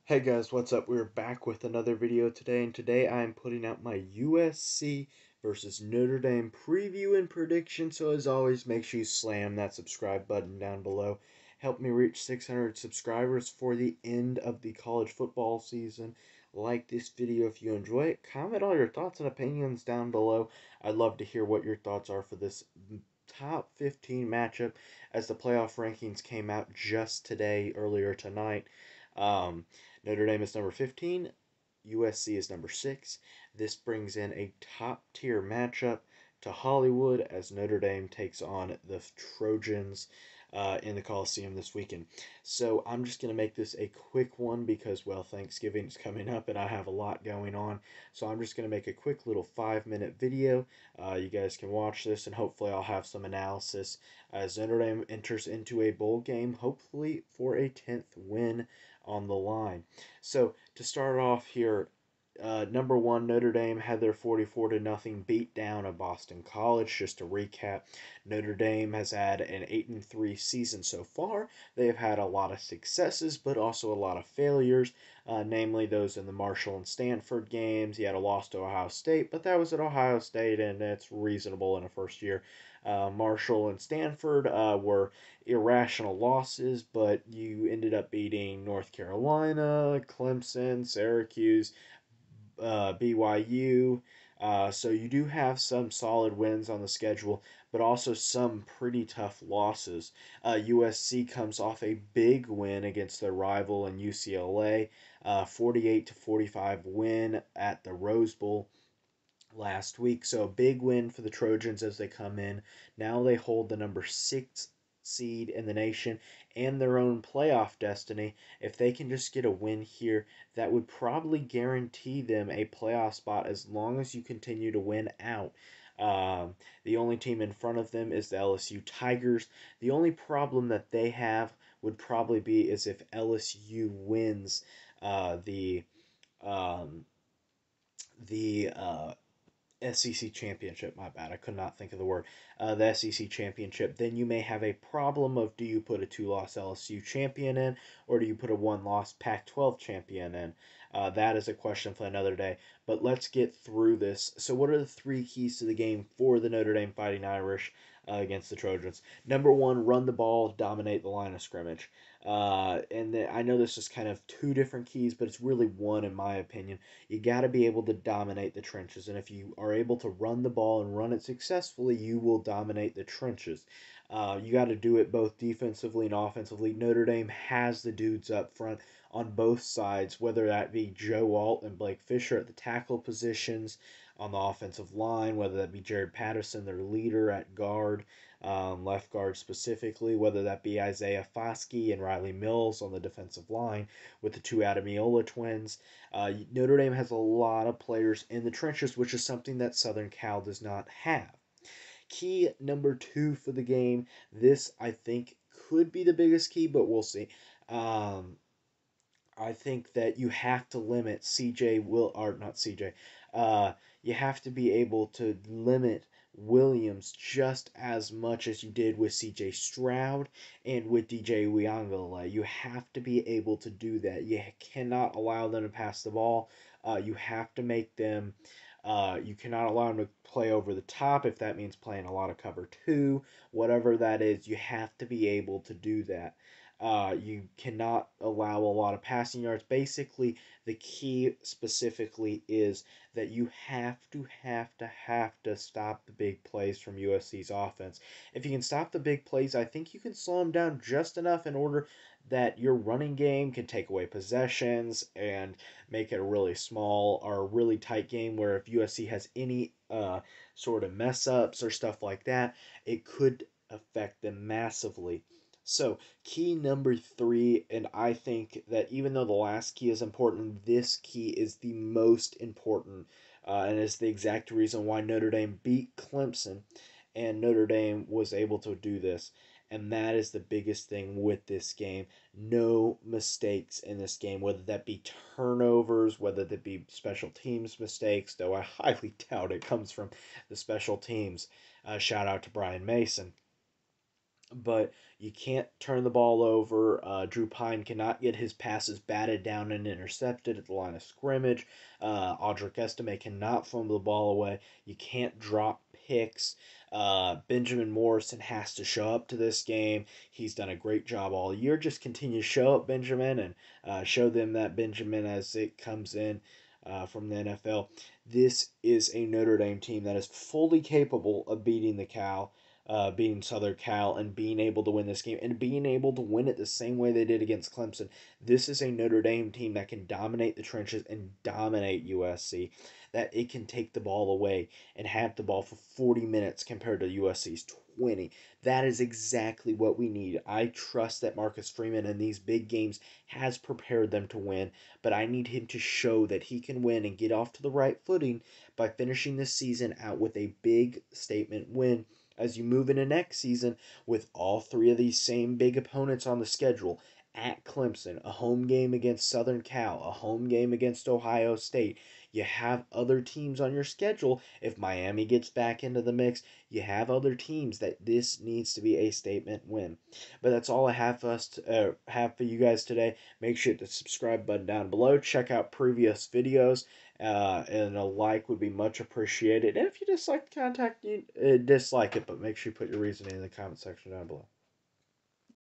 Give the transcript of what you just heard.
Hey guys, what's up? We're back with another video today, and today I'm putting out my USC versus Notre Dame preview and prediction. So as always, make sure you slam that subscribe button down below. Help me reach 600 subscribers for the end of the college football season. Like this video if you enjoy it. Comment all your thoughts and opinions down below. I'd love to hear what your thoughts are for this top 15 matchup as the playoff rankings came out just today, earlier tonight. Um, Notre Dame is number 15. USC is number 6. This brings in a top tier matchup to Hollywood as Notre Dame takes on the Trojans in the Coliseum this weekend. So I'm just going to make this a quick one because, well, Thanksgiving is coming up and I have a lot going on. So I'm just going to make a quick little 5-minute video. You guys can watch this and hopefully I'll have some analysis as Notre Dame enters into a bowl game, hopefully for a 10th win on the line. So to start off here, number one, Notre Dame had their 44-0 beat down of Boston College. Just to recap, Notre Dame has had an 8-3 season so far. They have had a lot of successes, but also a lot of failures, namely those in the Marshall and Stanford games. He had a loss to Ohio State, but that was at Ohio State, and that's reasonable in a first year. Marshall and Stanford were irrational losses, but you ended up beating North Carolina, Clemson, Syracuse, BYU. So you do have some solid wins on the schedule, but also some pretty tough losses. USC comes off a big win against their rival in UCLA, 48-45 win at the Rose Bowl last week. So a big win for the Trojans as they come in. Now they hold the number 6 seed in the nation and their own playoff destiny. If they can just get a win here, that would probably guarantee them a playoff spot as long as you continue to win out. The only team in front of them is the LSU Tigers. The only problem that they have would probably be is if LSU wins the um, the SEC championship, my bad, I could not think of the word, the SEC championship, then you may have a problem of, do you put a two-loss LSU champion in, or do you put a one-loss Pac-12 champion in? That is a question for another day, but let's get through this. So what are the three keys to the game for the Notre Dame Fighting Irish against the Trojans? Number one, run the ball, dominate the line of scrimmage. I know this is kind of two different keys, but it's really one in my opinion. You got to be able to dominate the trenches, and if you are able to run the ball and run it successfully, you will dominate the trenches. You got to do it both defensively and offensively. Notre Dame has the dudes up front on both sides, whether that be Joe Alt and Blake Fisher at the tackle positions on the offensive line, whether that be Jared Patterson, their leader at guard, left guard specifically, whether that be Isaiah Foskey and Riley Mills on the defensive line with the two Adamiola twins. Notre Dame has a lot of players in the trenches, which is something that Southern Cal does not have. Key number two for the game. This, I think, could be the biggest key, but we'll see. I think that you have to limit CJ will or not CJ. You have to be able to limit Williams just as much as you did with CJ Stroud and with DJ Uyunglele. You have to be able to do that. You cannot allow them to pass the ball. You have to make them. You cannot allow them to play over the top if that means playing a lot of cover two, whatever that is. You have to be able to do that. You cannot allow a lot of passing yards. Basically, the key specifically is that you have to stop the big plays from USC's offense. If you can stop the big plays, I think you can slow them down just enough in order that your running game can take away possessions and make it a really small or really tight game where if USC has any sort of mess ups or stuff like that, it could affect them massively. So, key number three, and I think that even though the last key is important, this key is the most important, and is the exact reason why Notre Dame beat Clemson, and Notre Dame was able to do this. And that is the biggest thing with this game. No mistakes in this game, whether that be turnovers, whether that be special teams mistakes, though I highly doubt it comes from the special teams. Shout out to Brian Mason. but you can't turn the ball over. Drew Pine cannot get his passes batted down and intercepted at the line of scrimmage. Audric Estime cannot fumble the ball away. You can't drop picks. Benjamin Morrison has to show up to this game. He's done a great job all year. Just continue to show up, Benjamin, and show them that Benjamin as it comes in from the NFL. This is a Notre Dame team that is fully capable of beating the Cal, beating Southern Cal, and being able to win this game and being able to win it the same way they did against Clemson. This is a Notre Dame team that can dominate the trenches and dominate USC, that it can take the ball away and have the ball for 40 minutes compared to USC's 20. That is exactly what we need. I trust that Marcus Freeman in these big games has prepared them to win, but I need him to show that he can win and get off to the right footing by finishing this season out with a big statement win as you move into next season with all three of these same big opponents on the schedule. At Clemson, a home game against Southern Cal, a home game against Ohio State. You have other teams on your schedule. If Miami gets back into the mix, you have other teams that this needs to be a statement win. But that's all I have for have for you guys today. Make sure to subscribe button down below. Check out previous videos. And a like would be much appreciated. And if you dislike the content, you dislike it, but make sure you put your reasoning in the comment section down below.